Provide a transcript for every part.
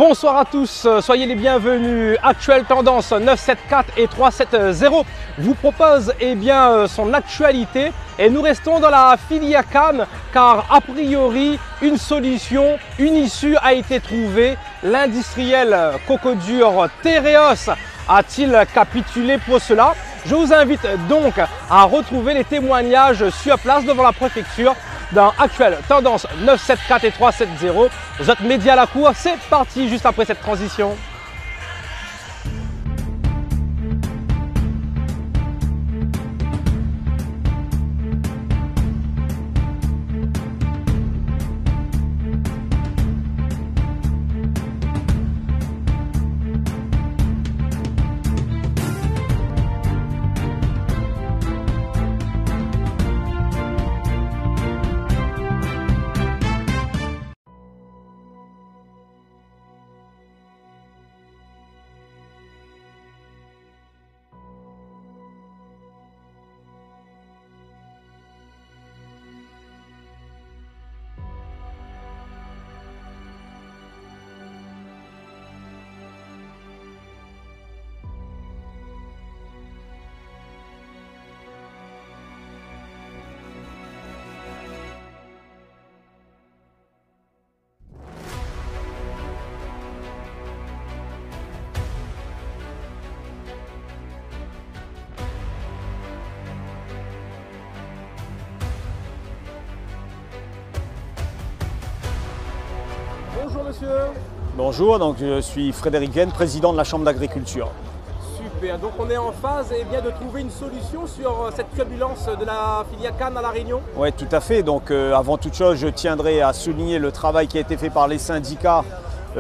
Bonsoir à tous, soyez les bienvenus. Actuelle tendance 974 et 370 vous propose son actualité et nous restons dans la filière canne car a priori une solution, une issue a été trouvée. L'industriel coco dur Tereos a-t-il capitulé pour cela? Je vous invite donc à retrouver les témoignages sur place devant la préfecture dans Actuelle Tendance 974 et 370. Votre média à la cour, c'est parti juste après cette transition. Bonjour monsieur. Bonjour, donc je suis Frédéric Venn, président de la Chambre d'agriculture. Super, donc on est en phase de trouver une solution sur cette turbulence de la filière canne à La Réunion. Oui, tout à fait. Donc avant toute chose, je tiendrai à souligner le travail qui a été fait par les syndicats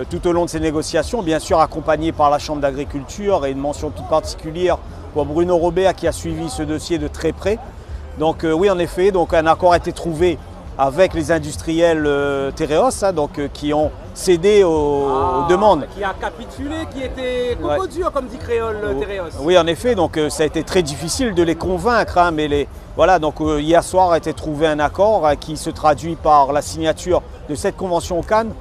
tout au long de ces négociations, bien sûr accompagné par la Chambre d'agriculture et une mention toute particulière pour Bruno Robert qui a suivi ce dossier de très près. Donc oui, en effet, donc un accord a été trouvé avec les industriels Tereos, qui ont cédé aux demandes. Qui a capitulé, qui était coco dur, comme dit Créole Tereos. Oui, en effet, donc ça a été très difficile de les convaincre, mais voilà, donc hier soir a été trouvé un accord qui se traduit par la signature de cette convention canne,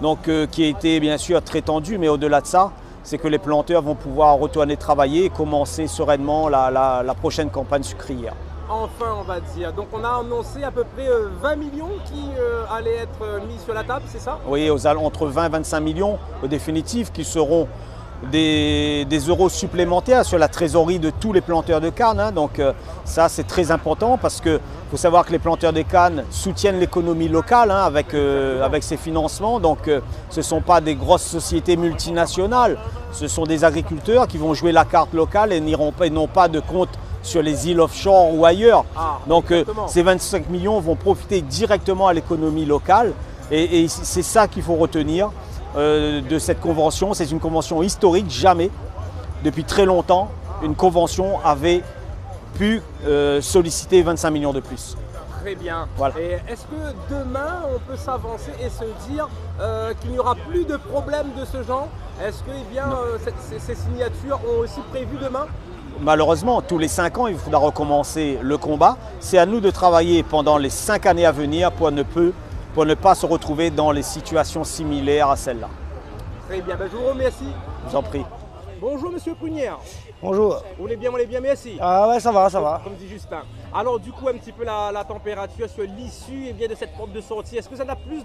donc qui a été bien sûr très tendue, mais au-delà de ça, c'est que les planteurs vont pouvoir retourner travailler et commencer sereinement la prochaine campagne sucrière. Enfin, on va dire. Donc on a annoncé à peu près 20 millions qui allaient être mis sur la table, c'est ça? Oui, entre 20 et 25 millions au définitif qui seront des euros supplémentaires sur la trésorerie de tous les planteurs de canne. Donc ça, c'est très important parce qu'il faut savoir que les planteurs de canne soutiennent l'économie locale avec ces financements. Donc ce ne sont pas des grosses sociétés multinationales, ce sont des agriculteurs qui vont jouer la carte locale et n'ont pas de compte sur les îles offshore ou ailleurs. Donc ces 25 millions vont profiter directement à l'économie locale et c'est ça qu'il faut retenir de cette convention. C'est une convention historique, jamais, depuis très longtemps, une convention avait pu solliciter 25 millions de plus. Très bien. Voilà. Et est-ce que demain on peut s'avancer et se dire qu'il n'y aura plus de problèmes de ce genre? Est-ce que ces signatures ont aussi prévu demain? Malheureusement, tous les 5 ans, il faudra recommencer le combat. C'est à nous de travailler pendant les 5 années à venir pour ne pas se retrouver dans les situations similaires à celle-là. Très bien, je vous remercie. Je vous en prie. Bonjour Monsieur Prunière. Bonjour. On est bien, merci. Ah ouais, ça va, ça va. Comme dit Justin. Alors du coup, un petit peu la température sur l'issue de cette porte de sortie. Est-ce que ça a plus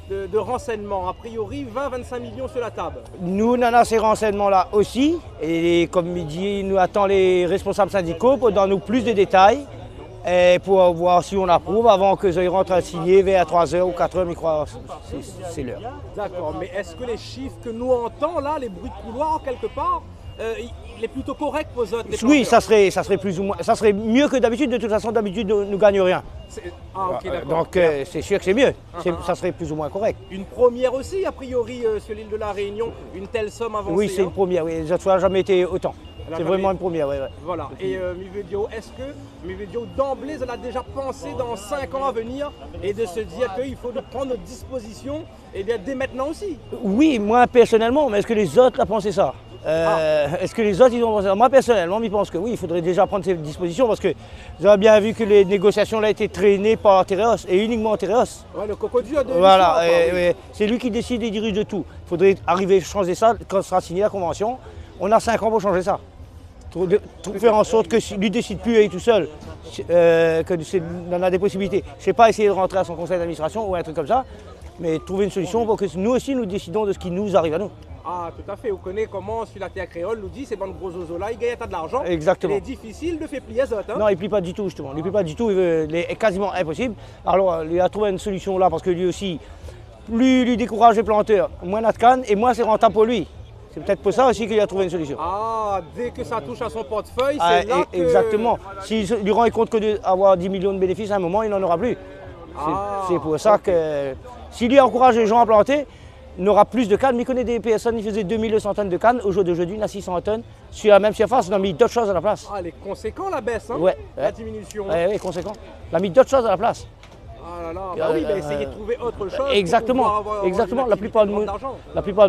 de renseignements? A priori, 20-25 millions sur la table. Nous, on a ces renseignements-là aussi. Et comme il dit, nous attendons les responsables syndicaux pour donner nous plus de détails. Et pour voir si on approuve avant que je rentre à signer vers 3h ou 4h, mais crois c'est l'heure. D'accord, mais est-ce que les chiffres que nous entendons là, les bruits de couloir quelque part, il est plutôt correct pour eux? Oui, ça serait plus ou moins, ça serait mieux que d'habitude. De toute façon, d'habitude, nous ne gagnons rien. Ok, d'accord. Donc c'est sûr que c'est mieux. Ça serait plus ou moins correct. Une première aussi, a priori, sur l'île de la Réunion, une telle somme avancée. Oui, c'est une première. Oui. Les autres fois, jamais été autant. C'est vraiment une première, oui. Voilà. Et Mivedio, est-ce que Mivedio d'emblée, elle a déjà pensé dans 5 ans à venir et de se dire qu'il faut prendre notre disposition dès maintenant aussi? Oui, moi personnellement, mais est-ce que les autres ont pensé ça? Est-ce que les autres, ils ont pensé? Moi, personnellement, je pense que oui, il faudrait déjà prendre ces dispositions parce que vous avez bien vu que les négociations là étaient traînées par Tereos et uniquement Tereos. Ouais, le cocodur de Voilà, oui. c'est lui qui décide et dirige de tout. Il faudrait arriver à changer ça quand sera signée la convention. On a 5 ans pour changer ça. Faire en sorte que lui ne décide plus tout seul, qu'on a des possibilités. Je ne sais pas essayer de rentrer à son conseil d'administration ou un truc comme ça, mais trouver une solution pour que nous aussi nous décidons de ce qui nous arrive à nous. Ah, tout à fait. Vous connaissez comment, sur la terre créole, nous dit, c'est dans le gros oiseau là, il gagne de l'argent. Exactement. Il est difficile de faire plier ça. Hein? Non, il ne plie pas du tout, justement. Il ne plie pas du tout, il est quasiment impossible. Alors, il a trouvé une solution là, parce que lui aussi, plus il décourage les planteurs, moins il a de canne et moins c'est rentable pour lui. C'est peut-être pour ça aussi qu'il a trouvé une solution. Ah, dès que ça touche à son portefeuille, Ah, c'est là que... Exactement. S'il lui rend compte que d'avoir 10 millions de bénéfices à un moment, il n'en aura plus. C'est pour ça que s'il lui encourage les gens à planter, il aura plus de cannes. Mais il connaît des personnes qui faisaient 2200 tonnes de cannes. Au jour d'aujourd'hui, il a 600 tonnes. Sur la même surface, on a mis d'autres choses à la place. Ah, elle est conséquente la baisse, hein, ouais, la diminution. Oui, conséquent. On a mis d'autres choses à la place. Ah là là, bah oui, bah essayez de trouver autre chose. Exactement, exactement. La plupart du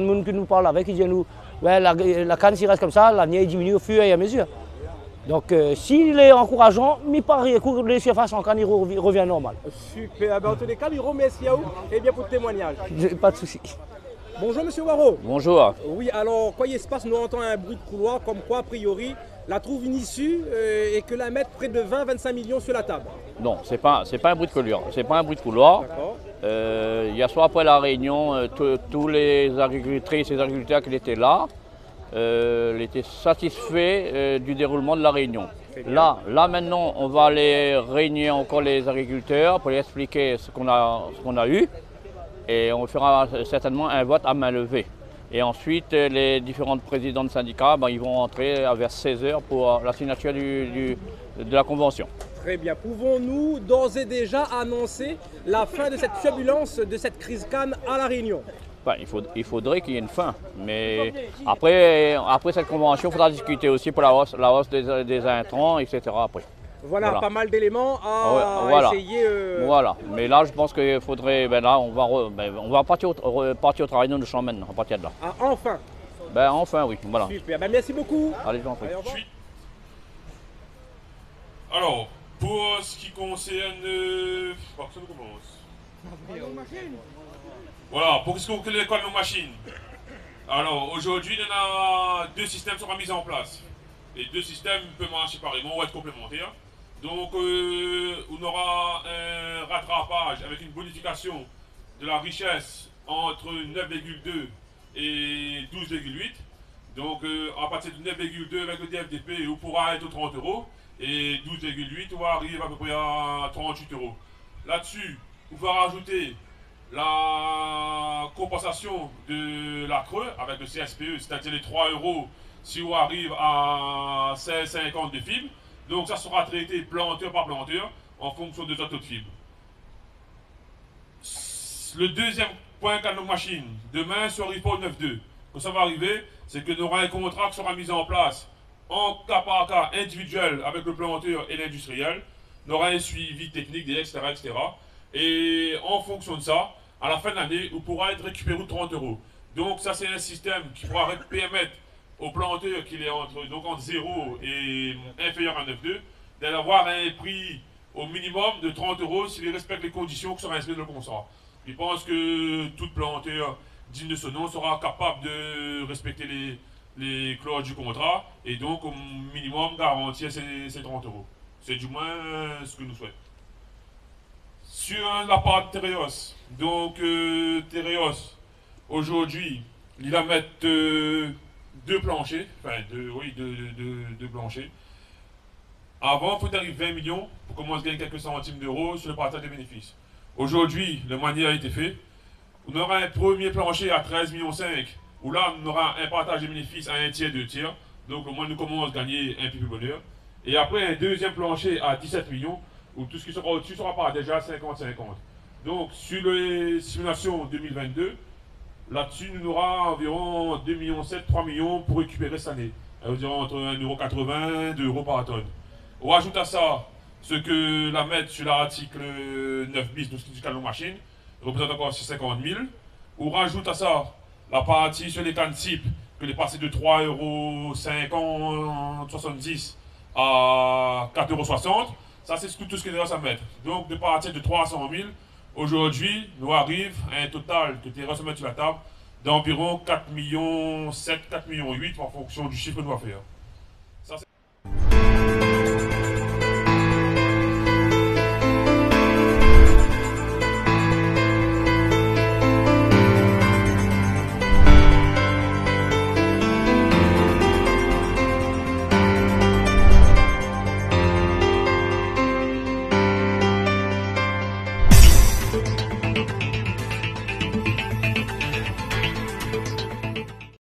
monde que nous parle avec, ils disent nous, ouais, la canne s'il reste comme ça, l'avenir diminue au fur et à mesure. Donc s'il est encourageant, mais par les surfaces en canne, il revient normal. Super, ben, en tous les cas, Miro, merci à vous et bien pour le témoignage. Pas de souci. Bonjour Monsieur Waro. Bonjour. Oui, alors quoi il se passe? Nous entendons un bruit de couloir comme quoi a priori la trouve une issue et que la mettre près de 20-25 millions sur la table. Non, c'est pas un bruit de couloir. C'est pas un bruit de couloir. D'accord. Hier soir après la réunion, tous les agricultrices et agriculteurs qui étaient là étaient satisfaits du déroulement de la réunion. Là maintenant, on va aller réunir encore les agriculteurs pour leur expliquer ce qu'on a eu. Et on fera certainement un vote à main levée. Et ensuite, les différents présidents de syndicats, ils vont entrer vers 16h pour la signature de la convention. Très bien. Pouvons-nous d'ores et déjà annoncer la fin de cette turbulence, de cette crise canne à La Réunion? Il faudrait qu'il y ait une fin. Mais après cette convention, il faudra discuter aussi pour la hausse des intrants, etc. Après. Voilà, pas mal d'éléments à essayer. Voilà, mais là je pense qu'il faudrait, là on va partir au travail de champ maintenant, à partir de là. Ah, enfin. Enfin oui, voilà. Super, merci beaucoup. Allez, j'en prie. Alors, pour ce qui concerne... Par ça commence. Voilà, pour ce qui concerne l'école de machines. Alors, aujourd'hui, il y a 2 systèmes qui seront mis en place. Les 2 systèmes peuvent marcher pareillement ou être complémentaires. Donc, on aura un rattrapage avec une bonification de la richesse entre 9,2 et 12,8. Donc, à partir de 9,2 avec le DFDP, on pourra être aux 30 € et 12,8, on va arriver à peu près à 38 €. Là-dessus, on va rajouter la compensation de la creux avec le CSPE, c'est-à-dire les 3 € si on arrive à 16,50 de fibre. Donc ça sera traité planteur par planteur en fonction de notre taux de fibre. Le deuxième point qu'a nos machines, demain sur Ripo 9.2, quand ça va arriver, c'est que nous aurons un contrat qui sera mis en place en cas par cas individuel avec le planteur et l'industriel. Nous aurons un suivi technique, etc., etc. Et en fonction de ça, à la fin de l'année, on pourra être récupéré de 30 €. Donc ça c'est un système qui pourra permettre au planteur qu'il est entre 0 et inférieur à 9,2 d'avoir un prix au minimum de 30 € s'il respecte les conditions qui seront inscrites dans le contrat. Je pense que tout planteur digne de ce nom sera capable de respecter les clauses du contrat et donc au minimum garantir ces 30 €. C'est du moins ce que nous souhaitons. Sur la part de Tereos, donc Tereos, aujourd'hui, il va mettre 2 planchers, enfin deux planchers. Avant, il faut arriver 20 millions pour commencer à gagner quelques centimes d'euros sur le partage des bénéfices. Aujourd'hui, le manière a été fait. On aura un premier plancher à 13,5 millions, où là, on aura un partage des bénéfices à 1 tiers, 2 tiers. Donc, au moins, nous commençons à gagner un peu plus bonheur. Et après, un deuxième plancher à 17 millions, où tout ce qui sera au-dessus sera pas déjà 50-50. Donc, sur les simulations 2022, là-dessus, nous aura environ 2,7 millions, 3 millions pour récupérer cette année. Environ entre 1,80 € 2 € par tonne. On rajoute à ça ce que la mettre sur l'article 9 bis de ce qui est machine, représente encore 50 000. On rajoute à ça la partie sur les cannes CIP que les passer de 3,50 70 à 4,60 €, ça c'est tout ce qu'il reste à mettre. Donc de partir de 300 000, aujourd'hui, nous arrive à un total que tu restes à mettre sur la table d'environ 4,7 millions, 4,8 millions en fonction du chiffre que nous va faire.